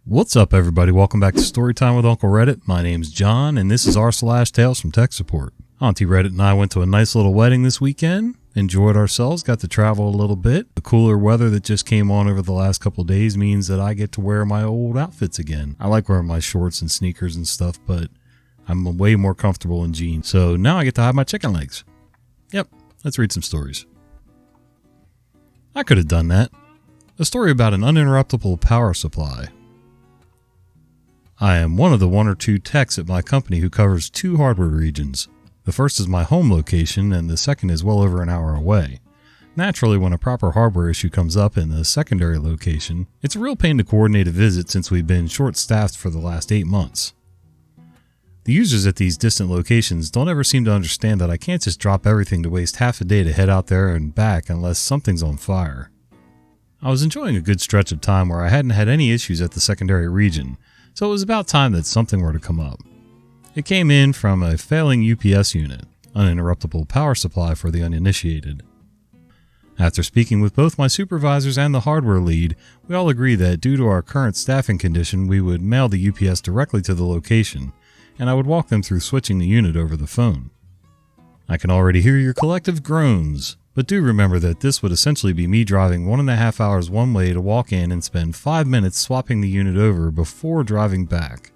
What's up, everybody? Welcome back to Storytime with Uncle Reddit. My name's John, and this is r/Tales from Tech Support. Auntie Reddit and I went to a nice little wedding this weekend. Enjoyed ourselves, got to travel a little bit. The cooler weather that just came on over the last couple of days means that I get to wear my old outfits again. I like wearing my shorts and sneakers and stuff, but I'm way more comfortable in jeans. So now I get to hide my chicken legs. Yep, let's read some stories. I could have done that. A story about an uninterruptible power supply. I am one of the one or two techs at my company who covers two hardware regions. The first is my home location, and the second is well over an hour away. Naturally, when a proper hardware issue comes up in the secondary location, it's a real pain to coordinate a visit since we've been short-staffed for the last 8 months. The users at these distant locations don't ever seem to understand that I can't just drop everything to waste half a day to head out there and back unless something's on fire. I was enjoying a good stretch of time where I hadn't had any issues at the secondary region, so it was about time that something were to come up. It came in from a failing UPS unit, uninterruptible power supply for the uninitiated. After speaking with both my supervisors and the hardware lead, we all agreed that due to our current staffing condition, we would mail the UPS directly to the location, and I would walk them through switching the unit over the phone. I can already hear your collective groans, but do remember that this would essentially be me driving 1.5 hours one way to walk in and spend 5 minutes swapping the unit over before driving back.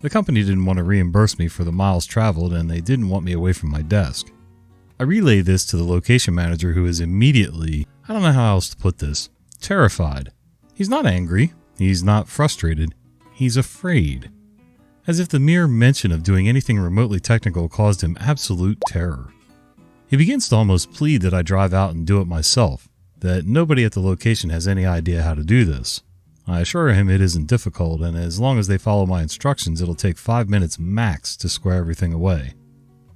The company didn't want to reimburse me for the miles traveled, and they didn't want me away from my desk. I relayed this to the location manager, who is immediately, I don't know how else to put this, terrified. He's not angry, he's not frustrated, he's afraid. As if the mere mention of doing anything remotely technical caused him absolute terror. He begins to almost plead that I drive out and do it myself, that nobody at the location has any idea how to do this. I assure him it isn't difficult, and as long as they follow my instructions, it'll take 5 minutes max to square everything away.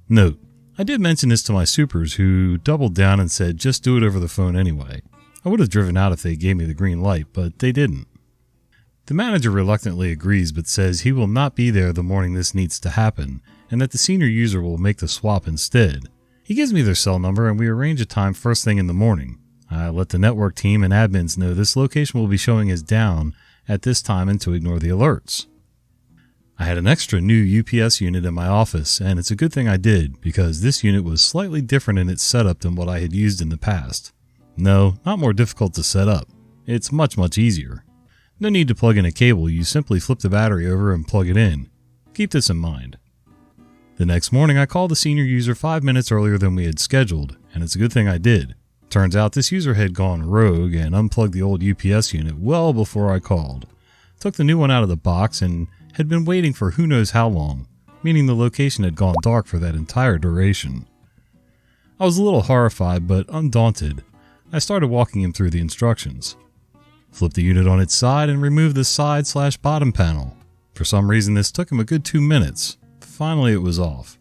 Note, I did mention this to my supers, who doubled down and said just do it over the phone anyway. I would have driven out if they gave me the green light, but they didn't. The manager reluctantly agrees, but says he will not be there the morning this needs to happen, and that the senior user will make the swap instead. He gives me their cell number, and we arrange a time first thing in the morning. I let the network team and admins know this location will be showing as down at this time and to ignore the alerts. I had an extra new UPS unit in my office, and it's a good thing I did, because this unit was slightly different in its setup than what I had used in the past. No, not more difficult to set up. It's much easier. No need to plug in a cable, you simply flip the battery over and plug it in. Keep this in mind. The next morning I called the senior user 5 minutes earlier than we had scheduled, and it's a good thing I did. Turns out this user had gone rogue and unplugged the old UPS unit well before I called. Took the new one out of the box and had been waiting for who knows how long, meaning the location had gone dark for that entire duration. I was a little horrified but undaunted. I started walking him through the instructions. Flip the unit on its side and remove the side/bottom panel. For some reason this took him a good 2 minutes. Finally it was off.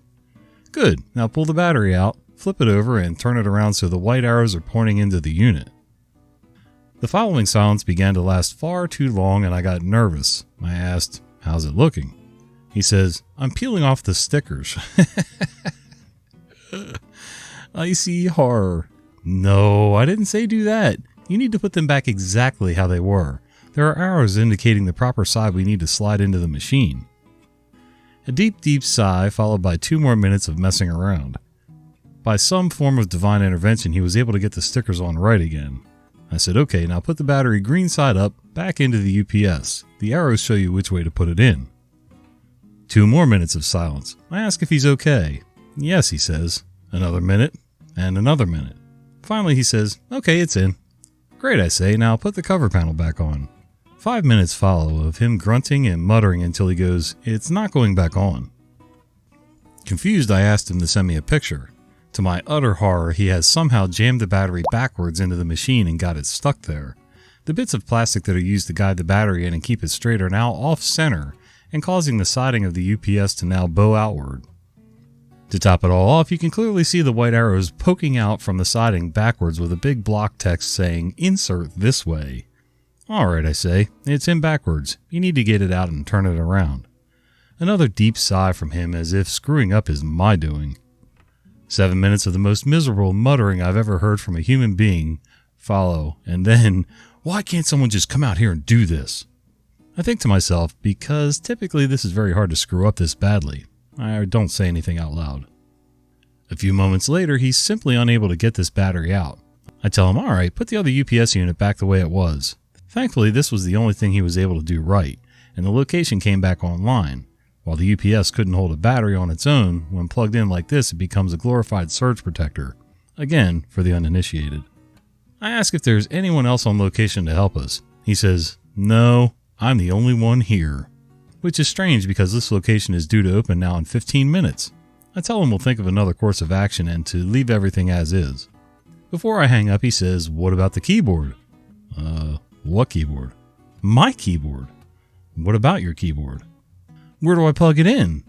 Good, now pull the battery out, flip it over, and turn it around so the white arrows are pointing into the unit. The following silence began to last far too long and I got nervous. I asked, "How's it looking?" He says, "I'm peeling off the stickers." I see horror. No, I didn't say do that. You need to put them back exactly how they were. There are arrows indicating the proper side we need to slide into the machine. A deep sigh followed by 2 more minutes of messing around. By some form of divine intervention, he was able to get the stickers on right again. I said, "Okay, now put the battery green side up, back into the UPS. The arrows show you which way to put it in." 2 more minutes of silence. I ask if he's okay. "Yes," he says. Another minute, and another minute. Finally he says, "Okay, it's in." "Great," I say, "now put the cover panel back on." 5 minutes follow of him grunting and muttering until he goes, "It's not going back on." Confused, I asked him to send me a picture. To my utter horror, he has somehow jammed the battery backwards into the machine and got it stuck there. The bits of plastic that are used to guide the battery in and keep it straight are now off-center and causing the siding of the UPS to now bow outward. To top it all off, you can clearly see the white arrows poking out from the siding backwards with a big block text saying, "Insert this way." "Alright," I say, "it's in backwards. You need to get it out and turn it around." Another deep sigh from him, as if screwing up is my doing. 7 minutes of the most miserable muttering I've ever heard from a human being follow, and then, "Why can't someone just come out here and do this?" I think to myself, because typically this is very hard to screw up this badly, I don't say anything out loud. A few moments later, he's simply unable to get this battery out. I tell him, alright, put the other UPS unit back the way it was. Thankfully, this was the only thing he was able to do right, and the location came back online. While the UPS couldn't hold a battery on its own, when plugged in like this, it becomes a glorified surge protector. Again, for the uninitiated. I ask if there's anyone else on location to help us. He says, no, I'm the only one here. Which is strange because this location is due to open now in 15 minutes. I tell him we'll think of another course of action and to leave everything as is. Before I hang up, he says, what about the keyboard? What keyboard? My keyboard. What about your keyboard? Where do I plug it in?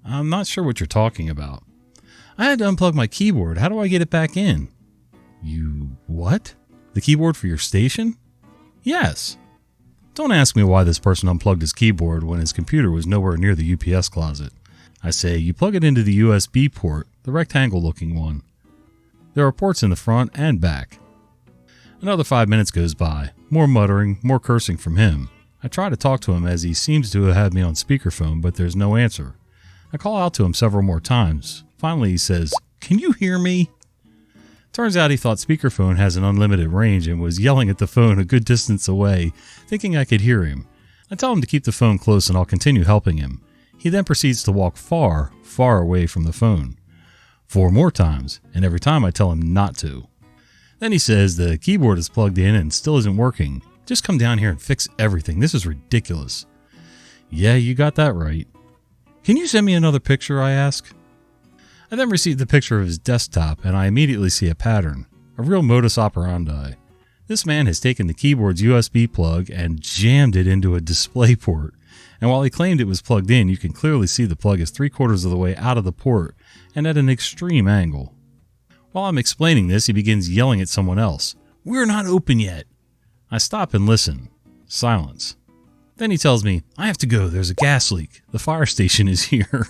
I'm not sure what you're talking about. I had to unplug my keyboard. How do I get it back in? You what? The keyboard for your station? Yes. Don't ask me why this person unplugged his keyboard when his computer was nowhere near the UPS closet. I say, you plug it into the USB port, the rectangle looking one. There are ports in the front and back. Another 5 minutes goes by. More muttering, more cursing from him. I try to talk to him as he seems to have had me on speakerphone, but there's no answer. I call out to him several more times. Finally he says, can you hear me? Turns out he thought speakerphone has an unlimited range and was yelling at the phone a good distance away, thinking I could hear him. I tell him to keep the phone close and I'll continue helping him. He then proceeds to walk far, far away from the phone. 4 more times, and every time I tell him not to. Then he says the keyboard is plugged in and still isn't working. Just come down here and fix everything. This is ridiculous. Yeah, you got that right. Can you send me another picture, I ask? I then receive the picture of his desktop and I immediately see a pattern. A real modus operandi. This man has taken the keyboard's USB plug and jammed it into a display port. And while he claimed it was plugged in, you can clearly see the plug is 3/4 of the way out of the port and at an extreme angle. While I'm explaining this, he begins yelling at someone else. We're not open yet. I stop and listen. Silence. Then he tells me, I have to go, there's a gas leak. The fire station is here.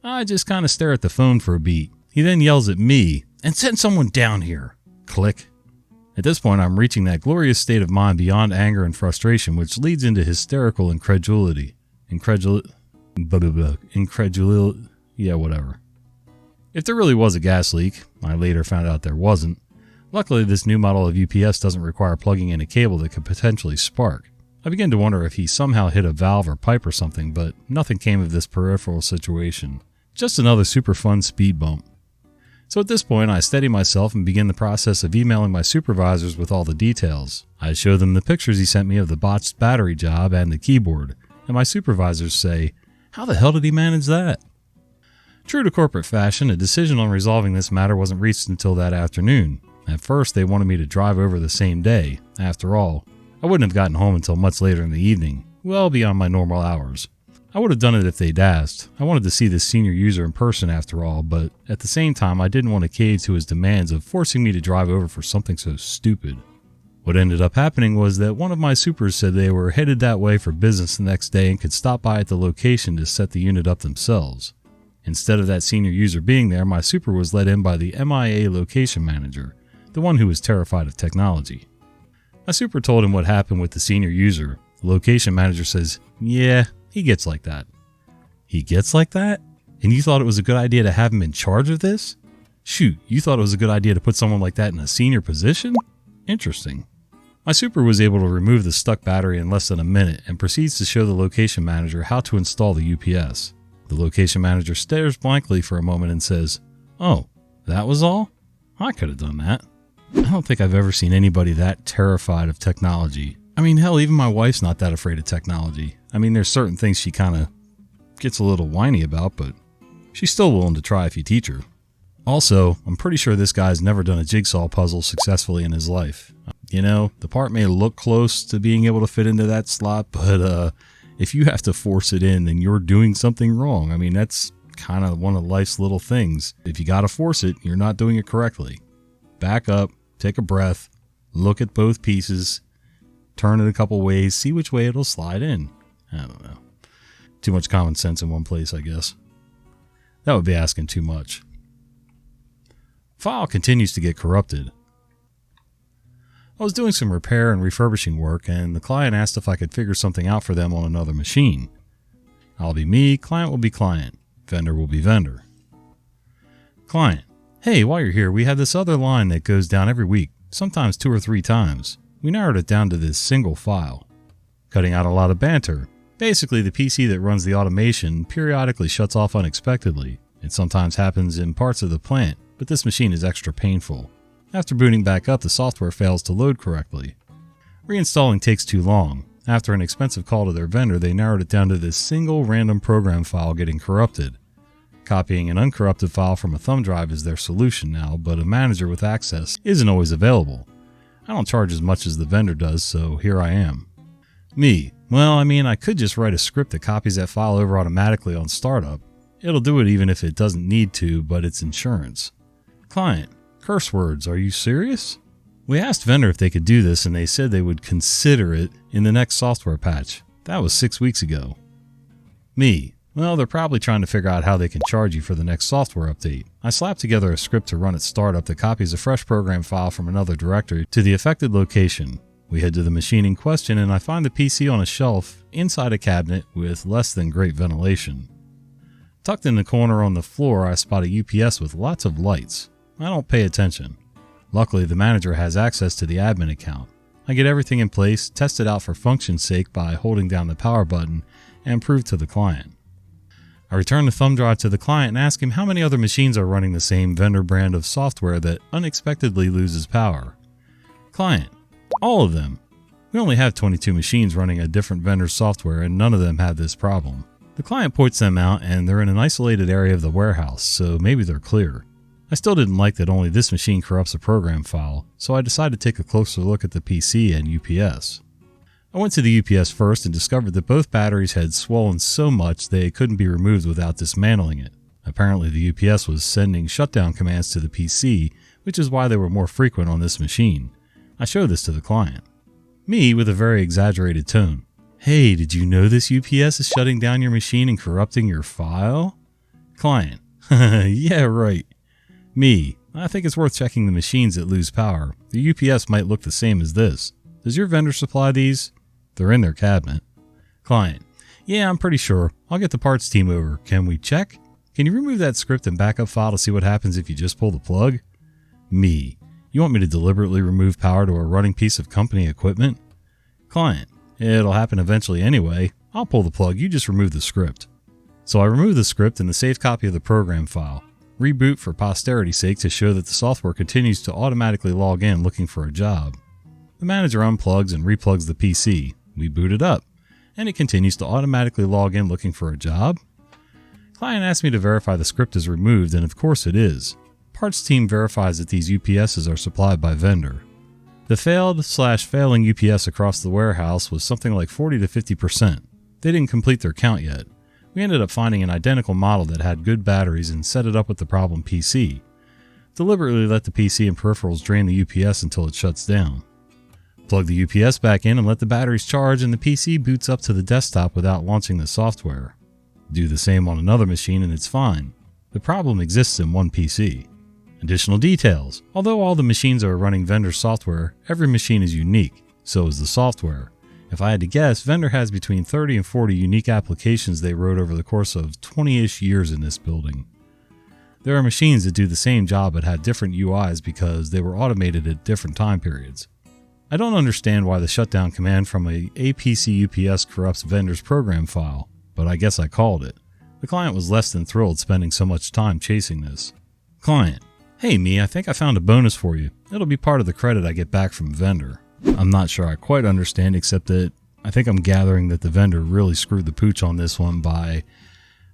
I just kind of stare at the phone for a beat. He then yells at me, and send someone down here. Click. At this point, I'm reaching that glorious state of mind beyond anger and frustration, which leads into hysterical incredulity. Yeah, whatever. If there really was a gas leak, I later found out there wasn't. Luckily, this new model of UPS doesn't require plugging in a cable that could potentially spark. I begin to wonder if he somehow hit a valve or pipe or something, but nothing came of this peripheral situation. Just another super fun speed bump. So at this point, I steady myself and begin the process of emailing my supervisors with all the details. I show them the pictures he sent me of the botched battery job and the keyboard, and my supervisors say, how the hell did he manage that? True to corporate fashion, a decision on resolving this matter wasn't reached until that afternoon. At first, they wanted me to drive over the same day. After all, I wouldn't have gotten home until much later in the evening, well beyond my normal hours. I would have done it if they'd asked. I wanted to see this senior user in person after all, but at the same time I didn't want to cave to his demands of forcing me to drive over for something so stupid. What ended up happening was that one of my supers said they were headed that way for business the next day and could stop by at the location to set the unit up themselves. Instead of that senior user being there, my super was let in by the MIA location manager, the one who was terrified of technology. My super told him what happened with the senior user. The location manager says, yeah, he gets like that. He gets like that? And you thought it was a good idea to have him in charge of this? Shoot, you thought it was a good idea to put someone like that in a senior position? Interesting. My super was able to remove the stuck battery in less than a minute and proceeds to show the location manager how to install the UPS. The location manager stares blankly for a moment and says, oh, that was all? I could have done that. I don't think I've ever seen anybody that terrified of technology. I mean, hell, even my wife's not that afraid of technology. I mean, there's certain things she kind of gets a little whiny about, but she's still willing to try if you teach her. Also, I'm pretty sure this guy's never done a jigsaw puzzle successfully in his life. You know, the part may look close to being able to fit into that slot, but if you have to force it in, then you're doing something wrong. I mean, that's kind of one of life's little things. If you got to force it, you're not doing it correctly. Back up, take a breath, look at both pieces, turn it a couple ways, see which way it'll slide in. I don't know. Too much common sense in one place, I guess. That would be asking too much. File continues to get corrupted. I was doing some repair and refurbishing work, and the client asked if I could figure something out for them on another machine. I'll be me, client will be client, vendor will be vendor. Client: hey, while you're here, we have this other line that goes down every week, sometimes 2 or 3 times. We narrowed it down to this single file. Cutting out a lot of banter. Basically, the PC that runs the automation periodically shuts off unexpectedly. It sometimes happens in parts of the plant, but this machine is extra painful. After booting back up, the software fails to load correctly. Reinstalling takes too long. After an expensive call to their vendor, they narrowed it down to this single random program file getting corrupted. Copying an uncorrupted file from a thumb drive is their solution now, but a manager with access isn't always available. I don't charge as much as the vendor does, so here I am. Me: well, I could just write a script that copies that file over automatically on startup. It'll do it even if it doesn't need to, but it's insurance. Client: curse words, are you serious? We asked vendor if they could do this, and they said they would consider it in the next software patch. That was 6 weeks ago. Me: well, they're probably trying to figure out how they can charge you for the next software update. I slapped together a script to run at startup that copies a fresh program file from another directory to the affected location. We head to the machine in question, and I find the PC on a shelf inside a cabinet with less than great ventilation. Tucked in the corner on the floor, I spot a UPS with lots of lights. I don't pay attention. Luckily, the manager has access to the admin account. I get everything in place, test it out for function's sake by holding down the power button, and prove to the client. I return the thumb drive to the client and ask him how many other machines are running the same vendor brand of software that unexpectedly loses power. Client: all of them. We only have 22 machines running a different vendor's software, and none of them have this problem. The client points them out, and they're in an isolated area of the warehouse, so maybe they're clear. I still didn't like that only this machine corrupts a program file, so I decided to take a closer look at the PC and UPS. I went to the UPS first and discovered that both batteries had swollen so much they couldn't be removed without dismantling it. Apparently the UPS was sending shutdown commands to the PC, which is why they were more frequent on this machine. I showed this to the client. Me, with a very exaggerated tone: hey, did you know this UPS is shutting down your machine and corrupting your file? Client: yeah, right. Me: I think it's worth checking the machines that lose power. The UPS might look the same as this. Does your vendor supply these? They're in their cabinet. Client: yeah, I'm pretty sure. I'll get the parts team over. Can we check? Can you remove that script and backup file to see what happens if you just pull the plug? Me: you want me to deliberately remove power to a running piece of company equipment? Client: it'll happen eventually anyway. I'll pull the plug, you just remove the script. So I remove the script and the saved copy of the program file. Reboot for posterity's sake to show that the software continues to automatically log in looking for a job. The manager unplugs and replugs the PC. We boot it up, and it continues to automatically log in looking for a job. Client asks me to verify the script is removed, and of course it is. Parts team verifies that these UPSs are supplied by vendor. The failing UPS across the warehouse was something like 40 to 50%. They didn't complete their count yet. We ended up finding an identical model that had good batteries and set it up with the problem PC. Deliberately let the PC and peripherals drain the UPS until it shuts down. Plug the UPS back in and let the batteries charge, and the PC boots up to the desktop without launching the software. Do the same on another machine and it's fine. The problem exists in one PC. Additional details: although all the machines are running vendor software, every machine is unique, so is the software. If I had to guess, vendor has between 30 and 40 unique applications they wrote over the course of 20-ish years in this building. There are machines that do the same job but have different UIs because they were automated at different time periods. I don't understand why the shutdown command from a APC UPS corrupts vendor's program file, but I guess I called it. The client was less than thrilled spending so much time chasing this. Client: hey me, I think I found a bonus for you. It'll be part of the credit I get back from vendor. I'm not sure I quite understand, except that I think I'm gathering that the vendor really screwed the pooch on this one by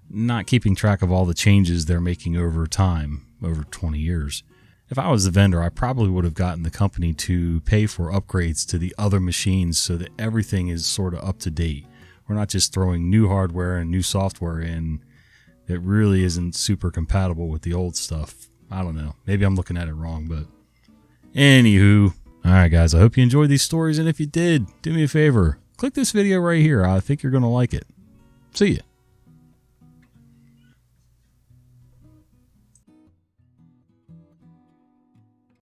not keeping track of all the changes they're making over time, over 20 years. If I was the vendor, I probably would have gotten the company to pay for upgrades to the other machines so that everything is sort of up to date. We're not just throwing new hardware and new software in that really isn't super compatible with the old stuff. I don't know. Maybe I'm looking at it wrong, but anywho. Alright guys, I hope you enjoyed these stories, and if you did, do me a favor. Click this video right here. I think you're going to like it. See ya.